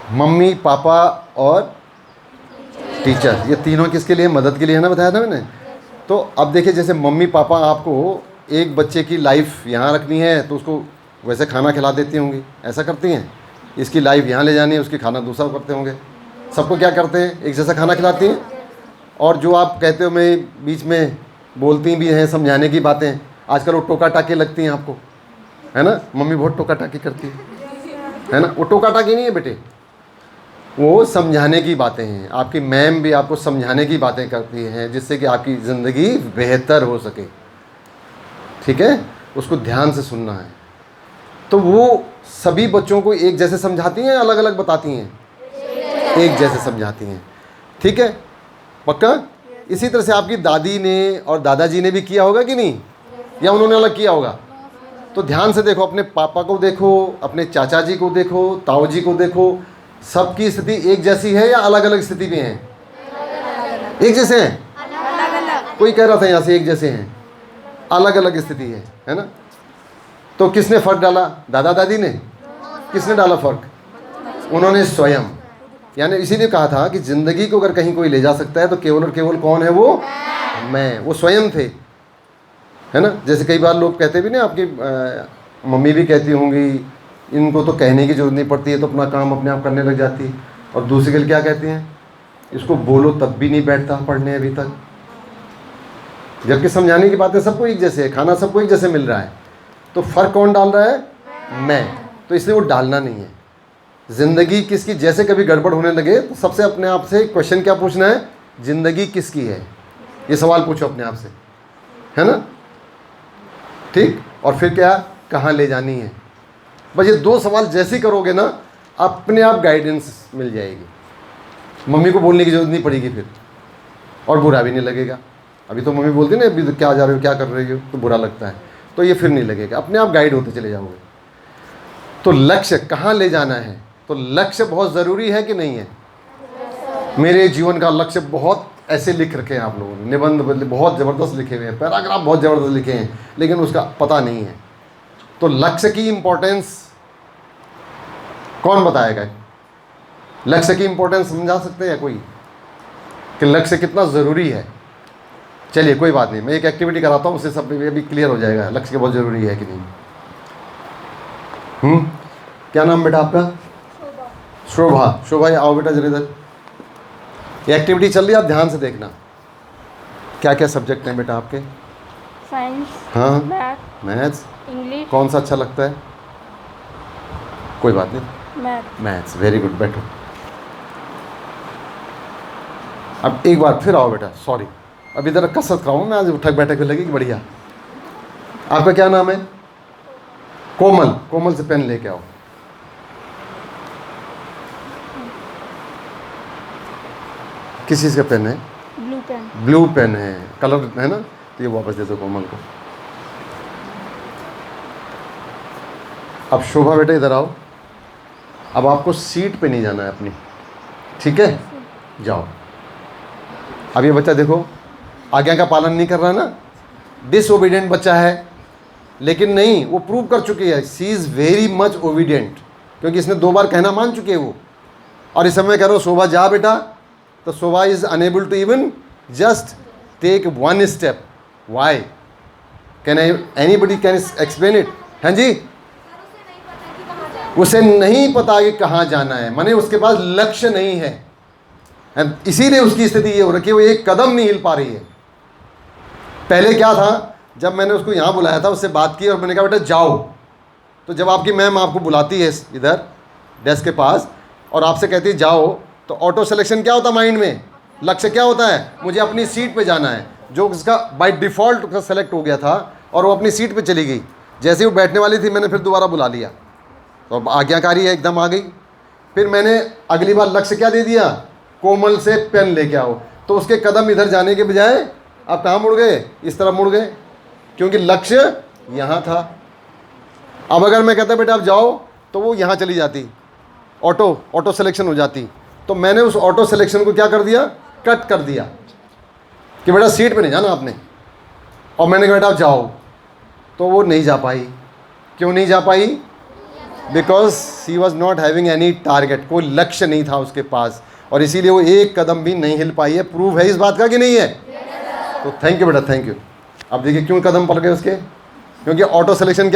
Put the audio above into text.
Mummy, पापा और teacher, ये तीनों किसके लिए? मदद के लिए है ना, बताया था मैंने। तो अब देखिए, जैसे मम्मी पापा आपको एक बच्चे की लाइफ यहाँ रखनी है तो उसको वैसे खाना खिला देती होंगी, ऐसा करती हैं। इसकी लाइफ यहाँ ले जानी है, उसकी खाना दूसरा करते होंगे। सबको क्या करते हैं? एक जैसा खाना खिलाती हैं। और जो आप कहते हो मैं बीच में बोलती भी हैं समझाने की बातें, आजकल वो टोका टाकी लगती हैं आपको, है ना। मम्मी बहुत टोका टाकी करती है ना। वो टोका टाकी नहीं है बेटे, वो समझाने की बातें हैं। आपकी मैम भी आपको समझाने की बातें करती हैं जिससे कि आपकी ज़िंदगी बेहतर हो सके, ठीक है। उसको ध्यान से सुनना है। तो वो सभी बच्चों को एक जैसे समझाती हैं, अलग अलग बताती हैं? एक जैसे समझाती हैं, ठीक है, पक्का। इसी तरह से आपकी दादी ने और दादाजी ने भी किया होगा कि नहीं, या उन्होंने अलग किया होगा? तो ध्यान से देखो, अपने पापा को देखो, अपने चाचा जी को देखो, ताऊ जी को देखो, सबकी स्थिति एक जैसी है या अलग अलग स्थिति में है? एक जैसे हैं? कोई कह रहा था यहाँ से एक जैसे हैं, अलग अलग स्थिति है ना। तो किसने फर्क डाला? दादा दादी ने? किसने डाला फर्क? उन्होंने स्वयं। यानी इसीलिए कहा था कि ज़िंदगी को अगर कहीं कोई ले जा सकता है तो केवल और केवल कौन है? वो मैं। वो स्वयं थे, है ना। जैसे कई बार लोग कहते भी ना, आपकी मम्मी भी कहती होंगी, इनको तो कहने की जरूरत नहीं पड़ती है, तो अपना काम अपने आप करने लग जाती। और दूसरी गल क्या कहती हैं? इसको बोलो तब भी नहीं बैठता पढ़ने अभी तक। जबकि समझाने की बातें सबको एक जैसे है, खाना सबको एक जैसे मिल रहा है, तो फ़र्क कौन डाल रहा है? मैं। तो इसलिए वो डालना नहीं है। ज़िंदगी किसकी? जैसे कभी गड़बड़ होने लगे तो सबसे अपने आप से क्वेश्चन क्या पूछना है? ज़िंदगी किसकी है? ये सवाल पूछो अपने आप से, है ना, ठीक। और फिर क्या? कहाँ ले जानी है? बस ये दो सवाल जैसे ही करोगे ना, अपने आप गाइडेंस मिल जाएगी। मम्मी को बोलने की जरूरत नहीं पड़ेगी फिर, और बुरा भी नहीं लगेगा। अभी तो मम्मी बोलती ना, अभी तो क्या जा रहे हो, क्या कर रही हो, तो बुरा लगता है। तो ये फिर नहीं लगेगा, अपने आप गाइड होते चले जाओगे। तो लक्ष्य कहाँ ले जाना है? तो लक्ष्य बहुत ज़रूरी है कि नहीं है? मेरे जीवन का लक्ष्य बहुत ऐसे लिख रखे हैं आप लोगों ने, निबंध बहुत ज़बरदस्त लिखे हुए हैं, पैराग्राफ बहुत ज़बरदस्त लिखे हैं, लेकिन उसका पता नहीं है। तो लक्ष्य की इम्पोर्टेंस कौन बताएगा? लक्ष्य की इम्पोर्टेंस समझा सकते हैं कोई, कि लक्ष्य कितना ज़रूरी है? चलिए कोई बात नहीं, मैं एक एक्टिविटी कराता हूँ, उससे सब अभी क्लियर हो जाएगा लक्ष्य के बहुत ज़रूरी है कि नहीं। क्या नाम बेटा आपका? शोभा। शोभा, आओ बेटा जरा इधर। ये एक्टिविटी चल रही है, आप ध्यान से देखना। क्या क्या सब्जेक्ट हैं बेटा आपके? साइंस, हाँ, मैथ्स, इंग्लिश। कौन सा अच्छा लगता है? कोई बात नहीं, मैथ्स। वेरी गुड, बैठो। अब एक बार फिर आओ बेटा, सॉरी, अब इधर कसरत कराऊँ मैं आज, उठक बैठक लगेगी बढ़िया। आपका क्या नाम है? कोमल। कोमल से पेन लेके आओ। किस चीज़ का पेन है? Blue pen. ब्लू पेन है, कलर है ना, तो ये वापस दे दो कोमल को। अब शोभा बेटा इधर आओ। अब आपको सीट पे नहीं जाना है अपनी, ठीक है, जाओ। अब ये बच्चा देखो, आज्ञा का पालन नहीं कर रहा ना, डिसओबीडियंट बच्चा है, लेकिन नहीं, वो प्रूव कर चुकी है, she is very much obedient, क्योंकि इसने 2 बार कहना मान चुकी है वो। और इस समय कह रहा हूँ शोभा जा बेटा, तो Shobha is unable to even just take 1 step. Why? Can anybody can explain it? हाँ जी, उसे नहीं पता कि कहाँ जाना है, माने उसके पास लक्ष्य नहीं है, इसीलिए उसकी स्थिति ये हो रखी है, वो एक कदम नहीं हिल पा रही है। पहले क्या था, जब मैंने उसको यहाँ बुलाया था, उससे बात की और मैंने कहा बेटा जाओ, तो जब आपकी मैम आपको बुलाती है इधर डेस्क के पास और आपसे कहती है जाओ, तो ऑटो सिलेक्शन क्या होता है माइंड में? लक्ष्य क्या होता है? मुझे अपनी सीट पे जाना है, जो उसका बाय डिफ़ॉल्ट उसका सेलेक्ट हो गया था, और वो अपनी सीट पे चली गई। जैसे ही वो बैठने वाली थी, मैंने फिर दोबारा बुला लिया, तो आज्ञाकारी है, एकदम आ गई। फिर मैंने अगली बार लक्ष्य क्या दे दिया? कोमल से पेन लेके आओ। तो उसके कदम इधर जाने के बजाय आप कहाँ मुड़ गए? इस तरफ मुड़ गए, क्योंकि लक्ष्य यहाँ था। अब अगर मैं कहता बेटा आप जाओ, तो वो यहाँ चली जाती, ऑटो सिलेक्शन हो जाती। तो मैंने उस ऑटो सिलेक्शन को क्या कर दिया? कट कर दिया कि बेटा सीट पे नहीं जाना आपने, और मैंने कहा बेटा आप जाओ, तो वो नहीं जा पाई। क्यों नहीं जा पाई? Because she was not having any target, कोई लक्ष्य नहीं था उसके पास, और इसीलिए वो एक कदम भी नहीं हिल पाई है। प्रूव है इस बात का कि नहीं है? तो थैंक यू बेटा, थैंक यू। अब देखिए क्यों कदम पड़ गए उसके, क्योंकि ऑटो सिलेक्शन